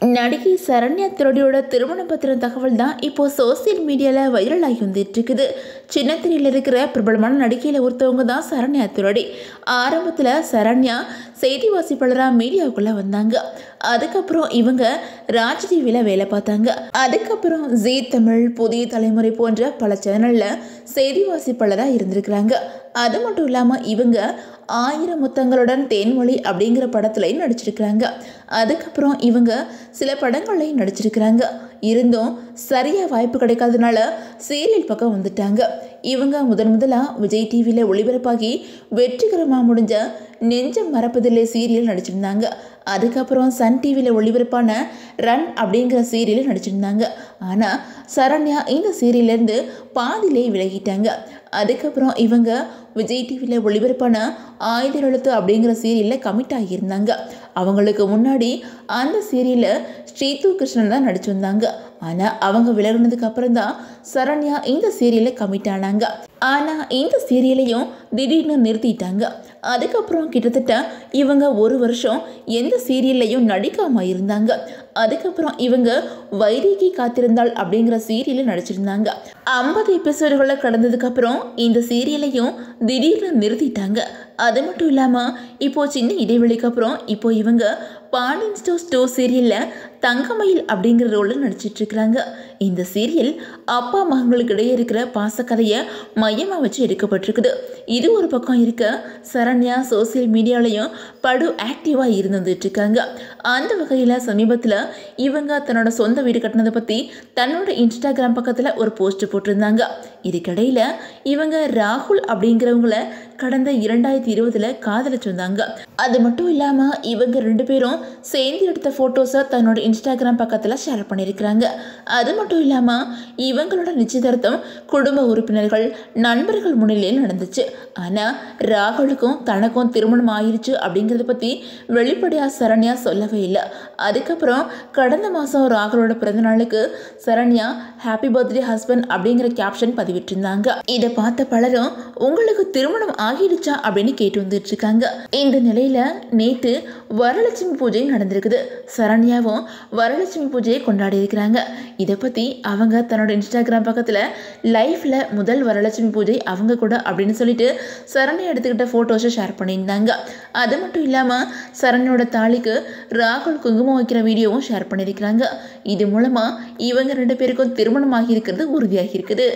நடிகை சரண்யா திரோடியோட திருமண பத்திரம் தகவல் தான் இப்போ சோசியல் மீடியாவில் வைரல் ஆகி வந்துட்டு இருக்குது. சின்னத்திரையில் இருக்கிற பிரபலமான நடிகையில் ஒருத்தவங்க தான் சரண்யா திரோடி. ஆரம்பத்தில் சரண்யா செய்தி வாசிப்பாளராக மீடியாவுக்குள்ளே வந்தாங்க. அதுக்கப்புறம் இவங்க ராஜ் டிவியில் வேலை பார்த்தாங்க. அதுக்கப்புறம் ஜீ தமிழ், புதிய தலைமுறை போன்ற பல சேனலில் செய்தி வாசிப்பாளராக இருந்திருக்கிறாங்க. அது மட்டும் இல்லாமல் இவங்க 1000 முத்தங்களுடன் தேன்மொழி அப்படிங்கிற படத்துலையும் நடிச்சிருக்கிறாங்க. அதுக்கப்புறம் இவங்க சில படங்கள்லையும் நடிச்சிருக்கிறாங்க. இருந்தும் சரியாக வாய்ப்பு கிடைக்காதனால சீரியல் பக்கம் வந்துட்டாங்க. இவங்க முதலாக விஜய் டிவியில் ஒளிபரப்பாகி வெற்றிகரமாக முடிஞ்ச நெஞ்சம் மறப்பதில்லை சீரியல் நடிச்சிருந்தாங்க. அதுக்கப்புறம் சன் டிவியில் ஒளிபரப்பான ரன் அப்படிங்கிற சீரியலில் நடிச்சிருந்தாங்க. ஆனால் சரண்யா இந்த சீரியல்லேருந்து பாதியிலே விலகிட்டாங்க. அதுக்கப்புறம் இவங்க விஜய் டிவியில் ஒளிபரப்பான 1000 எழுத்து அப்படிங்கிற சீரியலில் கமிட் ஆகியிருந்தாங்க. அவங்களுக்கு முன்னாடி அந்த சீரியலில் ஸ்ரீது கிருஷ்ணன் தான் நடிச்சு வந்தாங்க. ஆனால் அவங்க விலகினதுக்கு அப்புறம் தான் சரண்யா இந்த சீரியலில் கமிட் ஆனாங்க. ஆனால் இந்த சீரியலையும் திடீர்னு நிறுத்திட்டாங்க. அதுக்கப்புறம் கிட்டத்தட்ட இவங்க 1 வருஷம் எந்த சீரியல்லையும் நடிக்காமல் இருந்தாங்க. அதுக்கப்புறம் இவங்க வைதேகி காத்திருந்தாள் அப்படிங்கிற சீரியலில் நடிச்சிருந்தாங்க. 50 எபிசோடுகளை கடந்ததுக்கப்புறம் இந்த சீரியலையும் திடீர்னு நிறுத்திட்டாங்க. அது மட்டும் இல்லாமல் இப்போது சின்ன இடைவெளிக்கு அப்புறம் இப்போ இவங்க பாண்டியன் ஸ்டோர்ஸ் 2 சீரியலில் தங்கமயில் அப்படிங்கிற ரோலில் நடிச்சிட்ருக்கிறாங்க. இந்த சீரியல் அப்பா மகங்களுக்கு இடையே இருக்கிற பாசக்கதையை மையமாக வச்சு எடுக்கப்பட்டிருக்குது. இது ஒரு பக்கம் இருக்க, சரண்யா சோசியல் மீடியாலையும் படு ஆக்டிவாக இருந்துட்டுருக்காங்க. அந்த வகையில் சமீபத்தில் இவங்க தன்னோட சொந்த வீடு கட்டினதை பற்றி தன்னோட இன்ஸ்டாகிராம் பக்கத்தில் ஒரு போஸ்ட் போட்டிருந்தாங்க. இதுக்கிடையில் இவங்க ராகுல் அப்படிங்கிறவங்கள கடந்த 2020 காதலிச்சு வந்தாங்க. அது மட்டும் இல்லாமல் இவங்க 2 பேரும் சேர்ந்து எடுத்த ஃபோட்டோஸை தன்னோட இன்ஸ்டாகிராம் பக்கத்தில் ஷேர் பண்ணியிருக்கிறாங்க. அது மட்டும் இல்லாமல் இவங்களோட நிச்சயதார்த்தம் குடும்ப உறுப்பினர்கள், நண்பர்கள் முன்னிலையில் நடந்துச்சு. ஆனால் ராகுலுக்கும் தனக்கும் திருமணம் ஆயிடுச்சு அப்படிங்கிறத பற்றி வெளிப்படையாக சரண்யா சொல்லவே இல்லை. அதுக்கப்புறம் கடந்த மாதம் ராகுலோட பிறந்தநாளுக்கு சரண்யா ஹாப்பி பர்த்டே ஹஸ்பண்ட் அப்படிங்கிற கேப்ஷன் பதிவிட்டிருந்தாங்க. இதை பார்த்த பலரும் உங்களுக்கு திருமணம் ஆகிடுச்சா அப்படின்னு கேட்டு வந்துட்டு இருக்காங்க. இந்த நிலையில நேற்று வரலட்சுமி பூஜை நடந்திருக்குது. சரண்யாவும் வரலட்சுமி பூஜையை கொண்டாடி இருக்கிறாங்க. இதை பற்றி அவங்க தன்னோட இன்ஸ்டாகிராம் பக்கத்தில் லைஃப்ல முதல் வரலட்சுமி பூஜை அவங்க கூட அப்படின்னு சொல்லிட்டு சரண்யா எடுத்துக்கிட்ட ஃபோட்டோஸை ஷேர் பண்ணியிருந்தாங்க. அது மட்டும் இல்லாமல் சரண்யோட தாலிக்கு ராகுல் குங்குமம் வைக்கிற வீடியோவும் ஷேர் பண்ணியிருக்கிறாங்க. இது மூலமாக இவங்க 2 பேருக்கும் திருமணம் ஆகி இருக்கிறது உறுதியாகி இருக்குது.